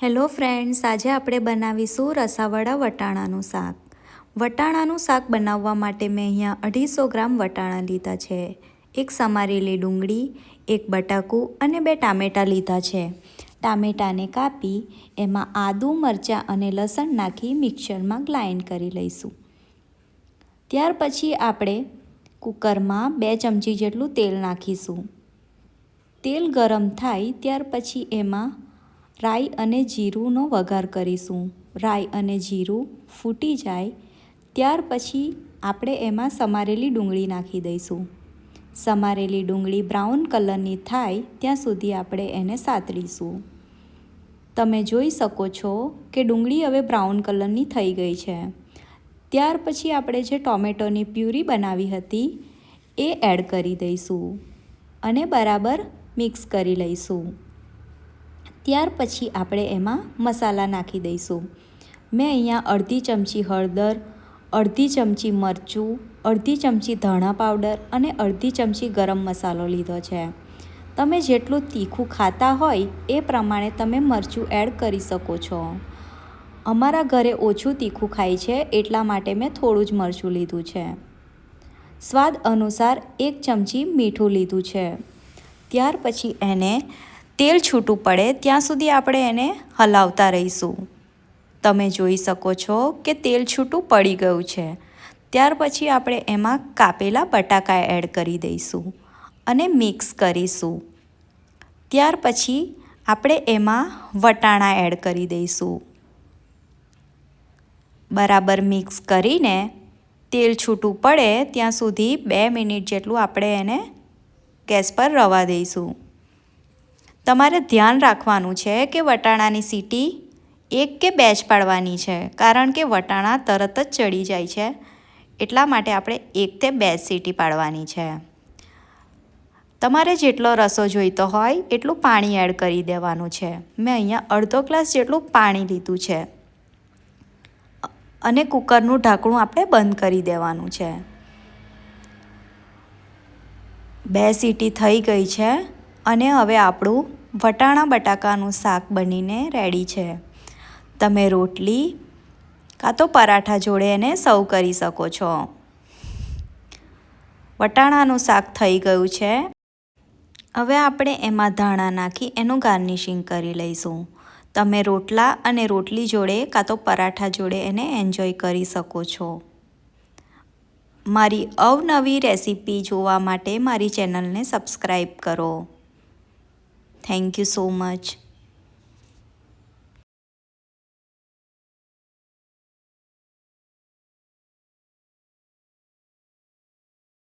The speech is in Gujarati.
હેલો ફ્રેન્ડ્સ, આજે આપણે બનાવીશું રસાવાળા વટાણાનું શાક. વટાણાનું શાક બનાવવા માટે મેં અહીંયા 250 ગ્રામ વટાણા લીધા છે, એક સમારેલી ડુંગળી, એક બટાકું અને 2 ટામેટાં લીધા છે. ટામેટાને કાપી એમાં આદું, મરચાં અને લસણ નાખી મિક્સરમાં ગ્રાઇન્ડ કરી લઈશું. ત્યાર પછી આપણે કુકરમાં 2 ચમચી જેટલું તેલ નાખીશું. તેલ ગરમ થાય ત્યાર પછી એમાં રાઈ અને જીરુંનો વઘાર કરીશું. રાઈ અને જીરું ફૂટી જાય ત્યાર પછી આપણે એમાં સમારેલી ડુંગળી નાખી દઈશું. સમારેલી ડુંગળી બ્રાઉન કલરની થાય ત્યાં સુધી આપણે એને સાતળીશું. તમે જોઈ શકો છો કે ડુંગળી હવે બ્રાઉન કલરની થઈ ગઈ છે. ત્યાર પછી આપણે જે ટોમેટોની પ્યુરી બનાવી હતી એ એડ કરી દઈશું અને બરાબર મિક્સ કરી લઈશું. ત્યાર પછી આપણે એમાં મસાલા નાખી દઈશું. મેં અહીંયા અડધી ચમચી હળદર, અડધી ચમચી મરચું, અડધી ચમચી ધાણા પાવડર અને અડધી ચમચી ગરમ મસાલો લીધો છે. તમે જેટલું તીખું ખાતા હોય એ પ્રમાણે તમે મરચું એડ કરી શકો છો. અમારા ઘરે ઓછું તીખું ખાય છે એટલા માટે મેં થોડું જ મરચું લીધું છે. સ્વાદ અનુસાર 1 ચમચી મીઠું લીધું છે. ત્યાર પછી એને તેલ છૂટું પડે ત્યાં સુધી આપણે એને હલાવતા રહીશું. તમે જોઈ શકો છો કે તેલ છૂટું પડી ગયું છે. ત્યાર પછી આપણે એમાં કાપેલા બટાકા એડ કરી દઈશું અને મિક્સ કરીશું. ત્યાર પછી આપણે એમાં વટાણા એડ કરી દઈશું. બરાબર મિક્સ કરીને તેલ છૂટું પડે ત્યાં સુધી 2 મિનિટ જેટલું આપણે એને ગેસ પર રવા દઈશું. તમારે ધ્યાન રાખવાનું છે કે વટાણાની સીટી 1 કે 2 જ પાડવાની છે, કારણ કે વટાણા તરત જ ચડી જાય છે. એટલા માટે આપણે 1 કે 2 સીટી પાડવાની છે. તમારે જેટલો રસો જોઈતો હોય એટલું પાણી એડ કરી દેવાનું છે. મેં અહીંયા અડધો ગ્લાસ જેટલું પાણી લીધું છે અને કુકરનું ઢાંકણું આપણે બંધ કરી દેવાનું છે. 2 સીટી થઈ ગઈ છે અને હવે આપણું વટાણા બટાકાનું શાક બનીને રેડી છે. તમે રોટલી કાં તો પરાઠા જોડે એને સર્વ કરી શકો છો. વટાણાનું શાક થઈ ગયું છે. હવે આપણે એમાં ધાણા નાખી એનું ગાર્નિશિંગ કરી લઈશું. તમે રોટલા અને રોટલી જોડે કાં તો પરાઠા જોડે એને એન્જોય કરી શકો છો. મારી અવનવી રેસીપી જોવા માટે મારી ચેનલને સબસ્ક્રાઈબ કરો. Thank you so much.